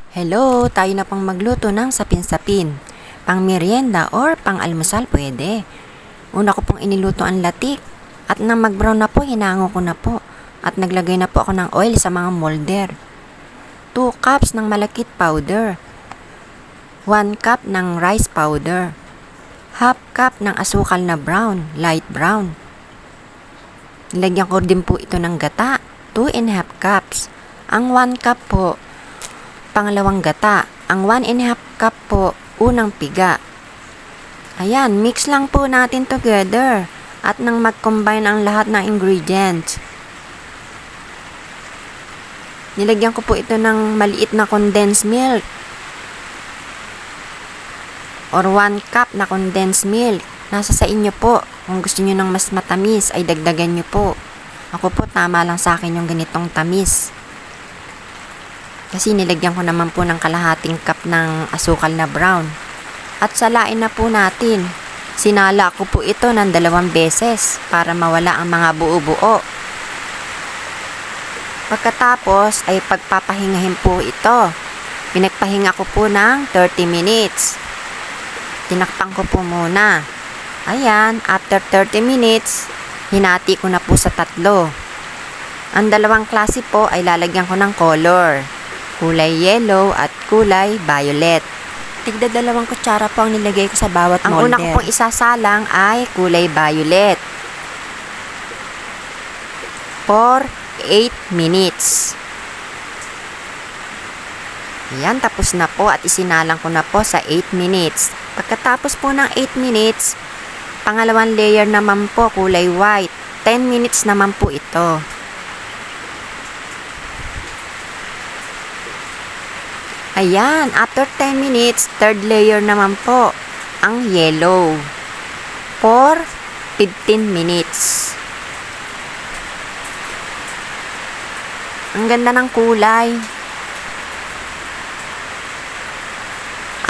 Hello, tayo na pang magluto ng sapin-sapin. Pang merienda or pang almusal pwede. Una ko pong iniluto ang latik at nang mag-brown na po, hinango ko na po. At naglagay na po ako ng oil sa mga molder. 2 cups ng malakit powder. 1 cup ng rice powder. Half cup ng asukal na brown, light brown. Nilagyan ko din po ito ng gata, 2½ cups. Ang 1 cup po, pangalawang gata. Ang 1½ cup po, unang piga. Ayan, mix lang po natin together at nang mag-combine ang lahat ng ingredients. Nilagyan ko po ito ng maliit na condensed milk or 1 cup na condensed milk. Nasa sa inyo po. Kung gusto niyo ng mas matamis ay dagdagan niyo po. Ako po tama lang sa akin yung ganitong tamis. Kasi nilagyan ko naman po ng kalahating cup ng asukal na brown. At salain na po natin. Sinala ko po ito ng 2 beses para mawala ang mga buo-buo. Pagkatapos ay pagpapahingahin po ito. Pinagpahinga ko po ng 30 minutes. Tinakpan ko po muna. Ayan, after 30 minutes, hinati ko na po sa 3. Ang 2 klase po ay lalagyan ko ng color. Kulay yellow at kulay violet. Tigda 2 kutsara po ang nilagay ko sa bawat molder. Ang una ko pong isasalang ay kulay violet. For 8 minutes. Ayan, tapos na po at isinalang ko na po sa 8 minutes. Pagkatapos po ng 8 minutes, pangalawang layer naman po kulay white. 10 minutes naman po ito. Ayan, after 10 minutes, third layer naman po, ang yellow. For 15 minutes. Ang ganda ng kulay.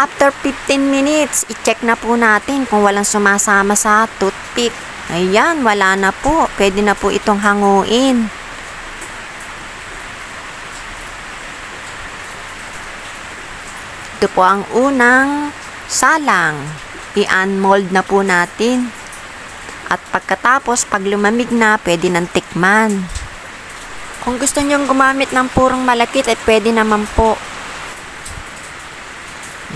After 15 minutes, i-check na po natin kung walang sumasama sa toothpick. Ayan, wala na po. Pwede na po itong hanguin. Ito po ang unang salang. I-unmold na po natin. At pagkatapos, pag lumamig na, pwede nang tikman. Kung gusto nyong gumamit ng purong malakit, ay pwede naman po.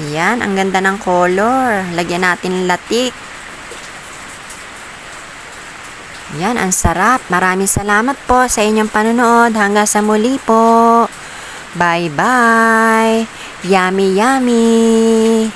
Ayan, ang ganda ng color. Lagyan natin latik. Ayan, ang sarap. Maraming salamat po sa inyong panonood. Hanggang sa muli po. Bye-bye. Yummy, yummy.